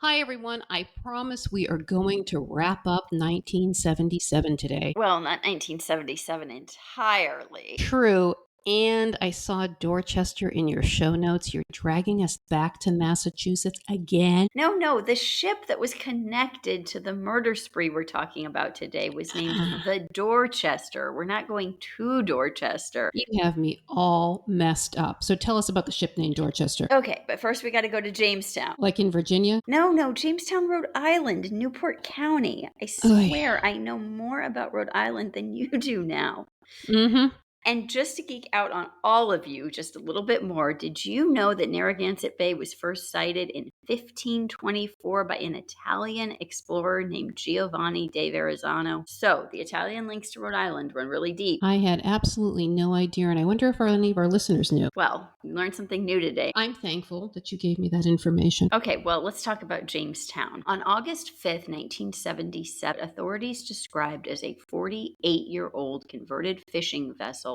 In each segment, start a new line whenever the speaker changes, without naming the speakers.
Hi, everyone. I promise we are going to wrap up 1977 today.
Well, not 1977 entirely.
True. And I saw Dorchester in your show notes. You're dragging us back to Massachusetts again.
No, the ship that was connected to the murder spree we're talking about today was named the Dorchester. We're not going to Dorchester.
You have me all messed up. So tell us about the ship named Dorchester.
Okay, but first we got to go to Jamestown.
Like in Virginia?
No, Jamestown, Rhode Island, Newport County. I
Oy.
swear I know more about Rhode Island than you do now.
Mm-hmm.
And just to geek out on all of you just a little bit more, did you know that Narragansett Bay was first sighted in 1524 by an Italian explorer named Giovanni de Verrazzano? So the Italian links to Rhode Island run really deep.
I had absolutely no idea, and I wonder if any of our listeners knew.
Well, you learned something new today.
I'm thankful that you gave me that information.
Okay, well, let's talk about Jamestown. On August 5th, 1977, authorities described as a 48-year-old converted fishing vessel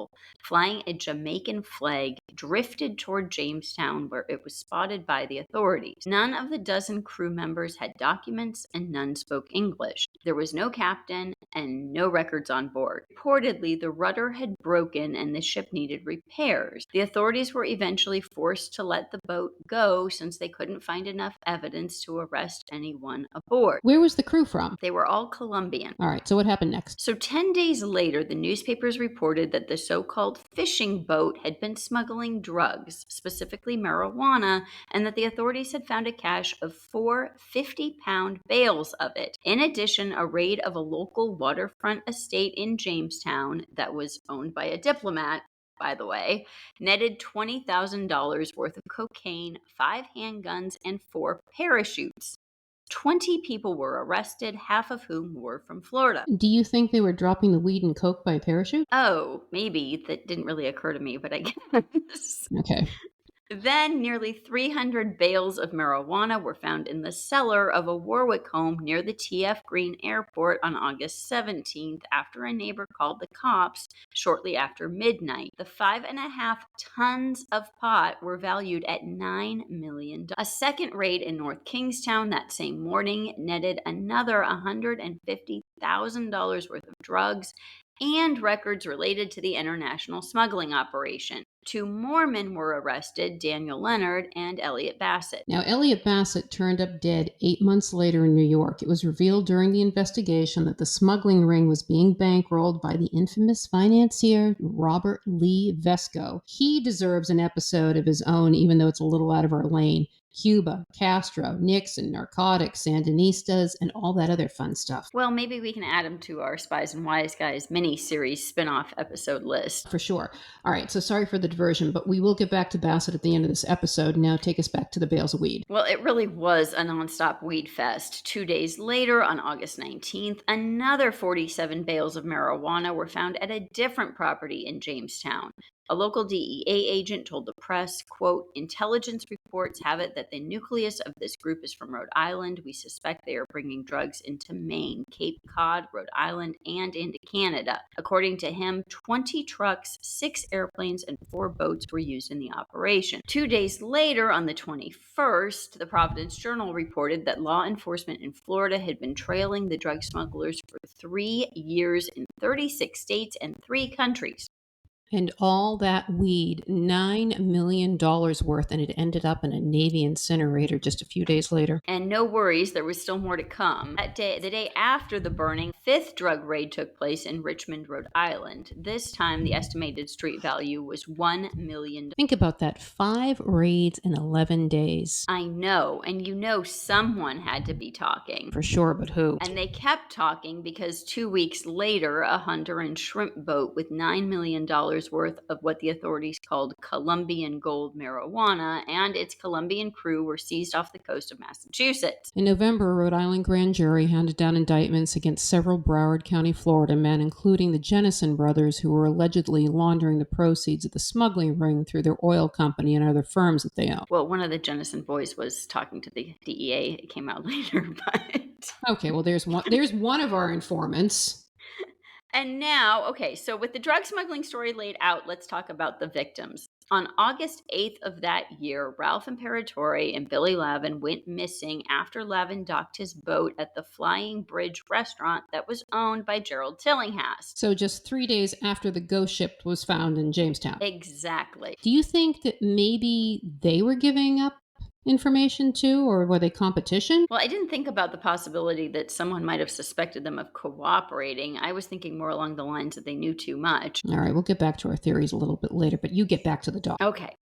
flying a Jamaican flag drifted toward Jamestown, where it was spotted by the authorities. None of the dozen crew members had documents and none spoke English. There was no captain and no records on board. Reportedly, the rudder had broken and the ship needed repairs. The authorities were eventually forced to let the boat go since they couldn't find enough evidence to arrest anyone aboard.
Where was the crew from?
They were all Colombian.
All right, so what happened next?
So 10 days later, the newspapers reported that the so-called fishing boat had been smuggling drugs, specifically marijuana, and that the authorities had found a cache of 4 50-pound bales of it. In addition, a raid of a local waterfront estate in Jamestown that was owned by a diplomat, by the way, netted $20,000 worth of cocaine, 5 handguns, and 4 parachutes. 20 people were arrested, half of whom were from Florida.
Do you think they were dropping the weed and coke by parachute?
Oh, maybe. That didn't really occur to me, but I guess.
Okay.
Then nearly 300 bales of marijuana were found in the cellar of a Warwick home near the T.F. Green Airport on August 17th after a neighbor called the cops shortly after midnight. The 5.5 tons of pot were valued at $9 million. A second raid in North Kingstown that same morning netted another $150,000 worth of drugs and records related to the international smuggling operation. 2 more men were arrested, Daniel Leonard and Elliot Bassett.
Now, Elliot Bassett turned up dead 8 months later in New York. It was revealed during the investigation that the smuggling ring was being bankrolled by the infamous financier Robert Lee Vesco. He deserves an episode of his own, even though it's a little out of our lane. Cuba, Castro, Nixon, narcotics, Sandinistas, and all that other fun stuff.
Well, maybe we can add him to our Spies and Wise Guys mini-series spin-off episode list.
For sure. All right, so sorry for the diversion, but we will get back to Bassett at the end of this episode. Now take us back to the bales of weed.
Well, it really was a nonstop weed fest. 2 days later, on August 19th, another 47 bales of marijuana were found at a different property in Jamestown. A local DEA agent told the press, quote, "Intelligence reports have it that the nucleus of this group is from Rhode Island. We suspect they are bringing drugs into Maine, Cape Cod, Rhode Island, and into Canada." According to him, 20 trucks, 6 airplanes, and 4 boats were used in the operation. 2 days later, on the 21st, the Providence Journal reported that law enforcement in Florida had been trailing the drug smugglers for 3 years in 36 states and 3 countries.
And all that weed, $9 million worth, and it ended up in a Navy incinerator just a few days later.
And no worries, there was still more to come. That day, the day after the burning, 5th drug raid took place in Richmond, Rhode Island. This time, the estimated street value was $1 million.
Think about that, 5 raids in 11 days.
I know, and you know someone had to be talking.
For sure, but who?
And they kept talking because 2 weeks later, a hunter and shrimp boat with $9 million worth of what the authorities called Colombian gold marijuana and its Colombian crew were seized off the coast of Massachusetts.
In November, a Rhode Island grand jury handed down indictments against several Broward County, Florida men, including the Jennison brothers, who were allegedly laundering the proceeds of the smuggling ring through their oil company and other firms that they own.
Well, one of the Jennison boys was talking to the DEA. It came out later, but...
Okay, well, there's one of our informants.
And now, okay, so with the drug smuggling story laid out, let's talk about the victims. On August 8th of that year, Ralph Imperatore and Billy Lavin went missing after Lavin docked his boat at the Flying Bridge restaurant that was owned by Gerald Tillinghast.
So just 3 days after the ghost ship was found in Jamestown.
Exactly.
Do you think that maybe they were giving up information too, or were they competition?
Well, I didn't think about the possibility that someone might have suspected them of cooperating. I was thinking more along the lines that they knew too much.
All right, we'll get back to our theories a little bit later, but you get back to the doc.
Okay.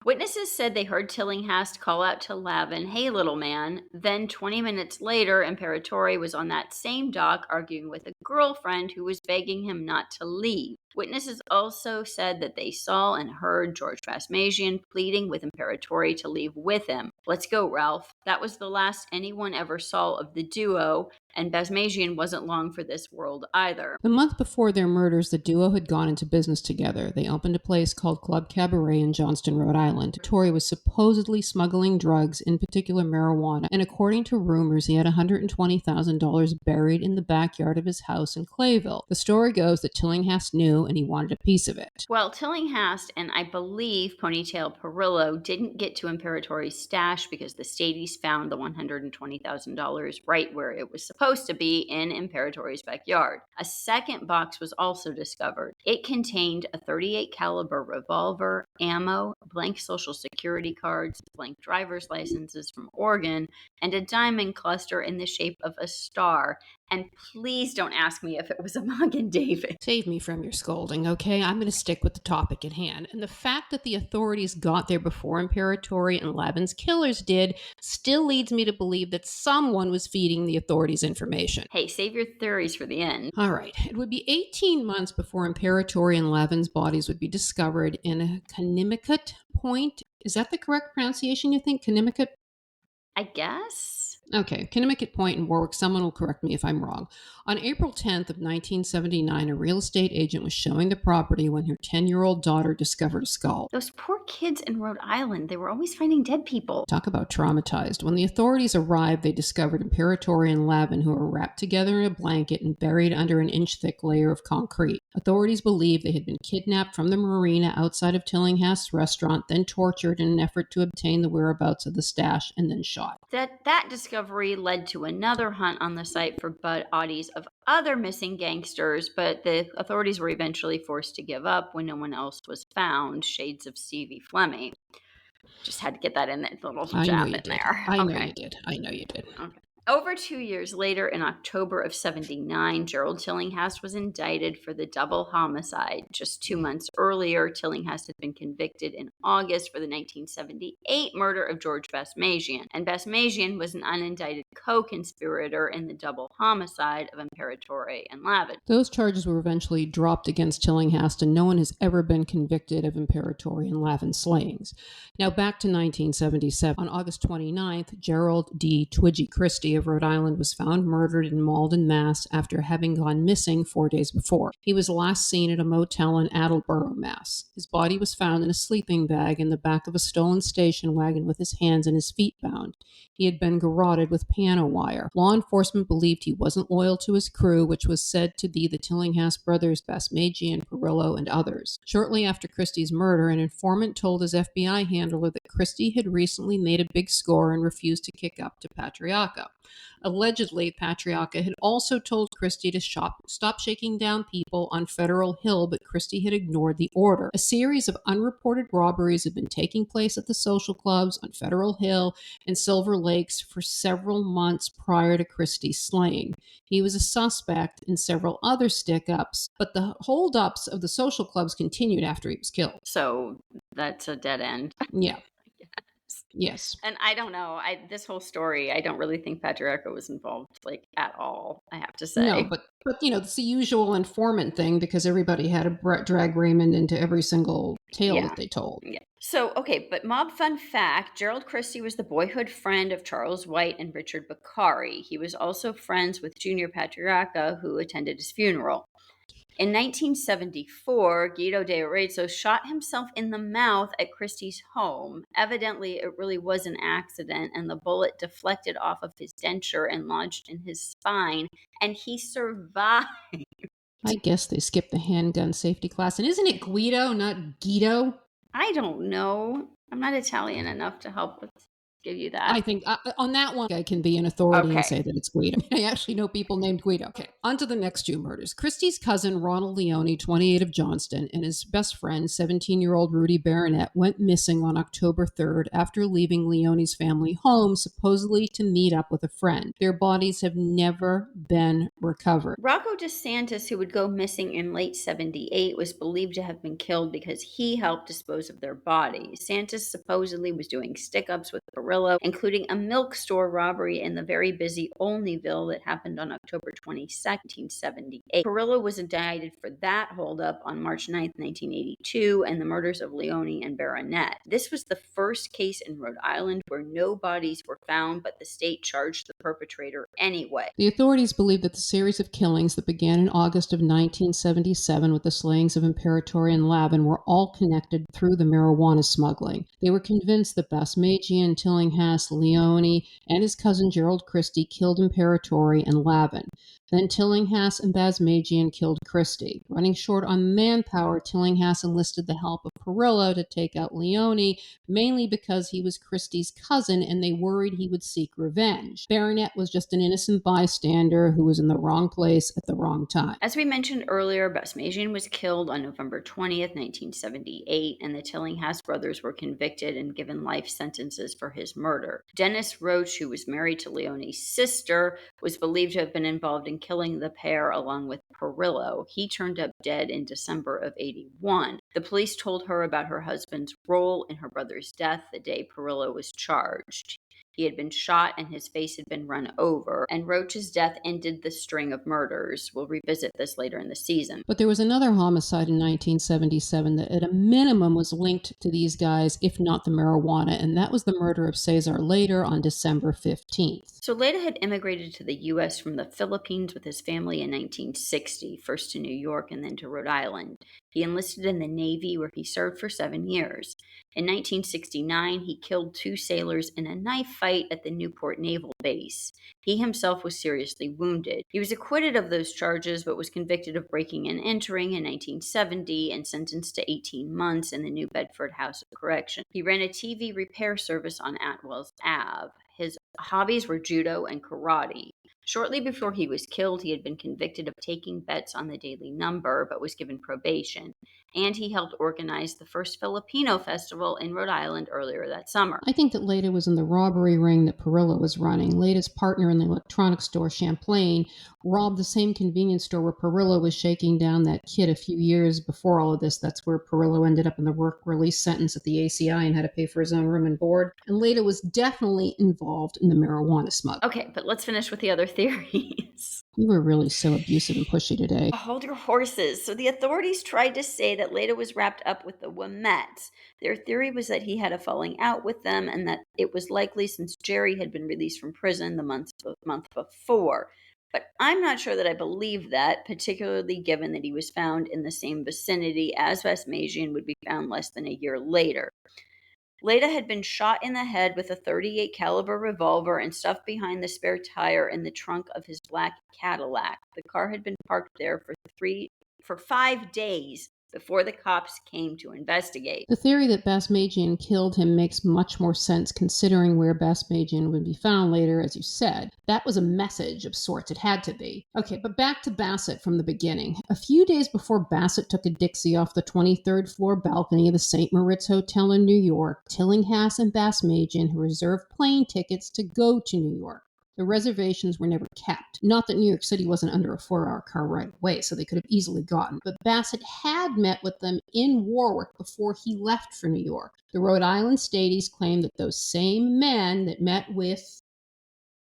Witnesses said they heard Tillinghast call out to Lavin, "Hey, little man." Then 20 minutes later, Imperatore was on that same dock arguing with a girlfriend who was begging him not to leave. Witnesses also said that they saw and heard George Vespasian pleading with Imperatore to leave with him. "Let's go, Ralph." That was the last anyone ever saw of the duo, and Vespasian wasn't long for this world either.
The month before their murders, the duo had gone into business together. They opened a place called Club Cabaret in Johnston, Rhode Island. Tori was supposedly smuggling drugs, in particular marijuana, and according to rumors, he had $120,000 buried in the backyard of his house in Clayville. The story goes that Tillinghast knew and he wanted a piece of it.
Well, Tillinghast and I believe Ponytail Perillo didn't get to Imperatore's stash because the Stadies found the $120,000 right where it was supposed to be in Imperatore's backyard. A second box was also discovered. It contained a .38 caliber revolver, ammo, blank social security cards, blank driver's licenses from Oregon, and a diamond cluster in the shape of a star. And please don't ask me if it was a Magen David.
Save me from your scolding, okay? I'm going to stick with the topic at hand. And the fact that the authorities got there before Imperatore and Lavin's killers did still leads me to believe that someone was feeding the authorities information.
Hey, save your theories for the end.
All right. It would be 18 months before Imperatore and Lavin's bodies would be discovered in Conimicut Point. Is that the correct pronunciation, you think? Conimicut?
I guess.
Okay, Conimicut Point in Warwick. Someone will correct me if I'm wrong. On April 10th of 1979, a real estate agent was showing the property when her 10-year-old daughter discovered a skull.
Those poor kids in Rhode Island, they were always finding dead people.
Talk about traumatized. When the authorities arrived, they discovered Imperatore and Lavin, who were wrapped together in a blanket and buried under an inch-thick layer of concrete. Authorities believed they had been kidnapped from the marina outside of Tillinghast's restaurant, then tortured in an effort to obtain the whereabouts of the stash, and then shot.
That discovery led to another hunt on the site for bodies of other missing gangsters, but the authorities were eventually forced to give up when no one else was found. Shades of Stevie Fleming. Just had to get that in, that little jab in there.
I know you did.
Okay. Over 2 years later, in October of 79, Gerald Tillinghast was indicted for the double homicide. Just 2 months earlier, Tillinghast had been convicted in August for the 1978 murder of George Vespasian, and Vespasian was an unindicted co-conspirator in the double homicide of Imperatore and Lavin.
Those charges were eventually dropped against Tillinghast, and no one has ever been convicted of Imperatore and Lavin slayings. Now back to 1977. On August 29th, Gerald D. Twidgy Christy of Rhode Island was found murdered in Malden, Mass. After having gone missing 4 days before. He was last seen at a motel in Attleboro, Mass. His body was found in a sleeping bag in the back of a stolen station wagon with his hands and his feet bound. He had been garroted with piano wire. Law enforcement believed he wasn't loyal to his crew, which was said to be the Tillinghast brothers, Vespasian, Perillo, and others. Shortly after Christie's murder, an informant told his FBI handler that Christie had recently made a big score and refused to kick up to Patriacca. Allegedly, Patriacca had also told Christie to stop shaking down people on Federal Hill, but Christie had ignored the order. A series of unreported robberies had been taking place at the social clubs on Federal Hill and Silver Lakes for several months prior to Christie's slaying. He was a suspect in several other stick-ups, but the hold-ups of the social clubs continued after he was killed.
So that's a dead end.
Yeah. Yes.
And I don't know. This whole story, I don't really think Patriarca was involved, like, at all, I have to say.
No, but it's the usual informant thing because everybody had to drag Raymond into every single tale that they told.
Yeah. So, okay, but mob fun fact, Gerald Christie was the boyhood friend of Charles White and Richard Beccari. He was also friends with Junior Patriarca, who attended his funeral. In 1974, Guido de Arezzo shot himself in the mouth at Christie's home. Evidently, it really was an accident, and the bullet deflected off of his denture and lodged in his spine, and he survived.
I guess they skipped the handgun safety class. And isn't it Guido, not Guido?
I don't know. I'm not Italian enough to help give you that.
I think on that one, I can be an authority and
Okay.
say that it's Guido. I actually know people named Guido. Okay, on to the next two murders. Christy's cousin, Ronald Leone, 28 of Johnston, and his best friend, 17-year-old Rudy Baronet, went missing on October 3rd after leaving Leone's family home, supposedly to meet up with a friend. Their bodies have never been recovered.
Rocco DeSantis, who would go missing in late 78, was believed to have been killed because he helped dispose of their bodies. DeSantis supposedly was doing stick-ups with Perillo, including a milk store robbery in the very busy Olneyville that happened on October 22, 1978. Perillo was indicted for that holdup on March 9, 1982, and the murders of Leone and Baronet. This was the first case in Rhode Island where no bodies were found, but the state charged the perpetrator anyway.
The authorities believe that the series of killings that began in August of 1977 with the slayings of Imperatore and Lavin were all connected through the marijuana smuggling. They were convinced that Basmagian, Tillinghast, Leone, and his cousin Gerald Christy killed Imperatore and Lavin. Then Tillinghast and Basmagian killed Christy. Running short on manpower, Tillinghast enlisted the help of Perillo to take out Leone, mainly because he was Christy's cousin and they worried he would seek revenge. Baronet was just an innocent bystander who was in the wrong place at the wrong time.
As we mentioned earlier, Basmagian was killed on November 20th, 1978, and the Tillinghast brothers were convicted and given life sentences for his murder. Dennis Roach, who was married to Leone's sister, was believed to have been involved in killing the pair along with Perillo. He turned up dead in December of 81. The police told her about her husband's role in her brother's death the day Perillo was charged. He had been shot and his face had been run over, and Roach's death ended the string of murders. We'll revisit this later in the season.
But there was another homicide in 1977 that at a minimum was linked to these guys, if not the marijuana, and that was the murder of Cesar later on December 15th.
So Ledda had immigrated to the U.S. from the Philippines with his family in 1960, first to New York and then to Rhode Island. He enlisted in the Navy, where he served for 7 years. In 1969, he killed 2 sailors in a knife fight at the Newport Naval Base. He himself was seriously wounded. He was acquitted of those charges, but was convicted of breaking and entering in 1970 and sentenced to 18 months in the New Bedford House of Correction. He ran a TV repair service on Atwell's Ave. His hobbies were judo and karate. Shortly before he was killed, he had been convicted of taking bets on the Daily Number, but was given probation. And he helped organize the first Filipino festival in Rhode Island earlier that summer.
I think that Ledda was in the robbery ring that Perillo was running. Ledda's partner in the electronics store, Champlain, robbed the same convenience store where Perillo was shaking down that kid a few years before all of this. That's where Perillo ended up in the work release sentence at the ACI and had to pay for his own room and board. And Ledda was definitely involved in the marijuana smuggle.
Okay, but let's finish with the other theories.
You were really so abusive and pushy today.
Hold your horses. So the authorities tried to say that Ledda was wrapped up with the Womets. Their theory was that he had a falling out with them and that it was likely since Jerry had been released from prison the month before. But I'm not sure that I believe that, particularly given that he was found in the same vicinity as Basmagian would be found less than a year later. Ledda had been shot in the head with a .38 caliber revolver and stuffed behind the spare tire in the trunk of his black Cadillac. The car had been parked there for 5 days before the cops came to investigate.
The theory that Basmagian killed him makes much more sense considering where Basmagian would be found later, as you said. That was a message of sorts. It had to be. Okay, but back to Bassett from the beginning. A few days before Bassett took a Dixie off the 23rd floor balcony of the St. Moritz Hotel in New York, Tillinghast and Basmagian had reserved plane tickets to go to New York. The reservations were never kept. Not that New York City wasn't under a 4-hour car right away, so they could have easily gotten. But Bassett had met with them in Warwick before he left for New York. The Rhode Island Stadies claimed that those same men that met with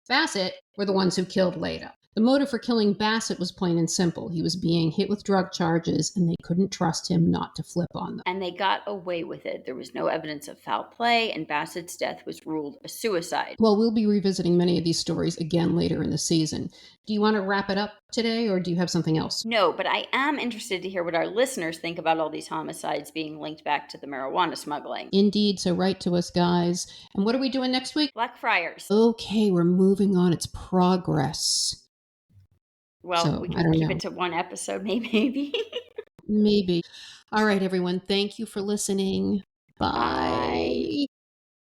Bassett were the ones who killed Ledda. The motive for killing Bassett was plain and simple. He was being hit with drug charges, and they couldn't trust him not to flip on them.
And they got away with it. There was no evidence of foul play, and Bassett's death was ruled a suicide.
Well, we'll be revisiting many of these stories again later in the season. Do you want to wrap it up today, or do you have something else?
No, but I am interested to hear what our listeners think about all these homicides being linked back to the marijuana smuggling.
Indeed, so write to us, guys. And what are we doing next week?
Blackfriars.
Okay, we're moving on. It's progress.
Well,
So,
we
I
can
don't
keep
know.
it to one episode, maybe.
Maybe. All right, everyone. Thank you for listening. Bye.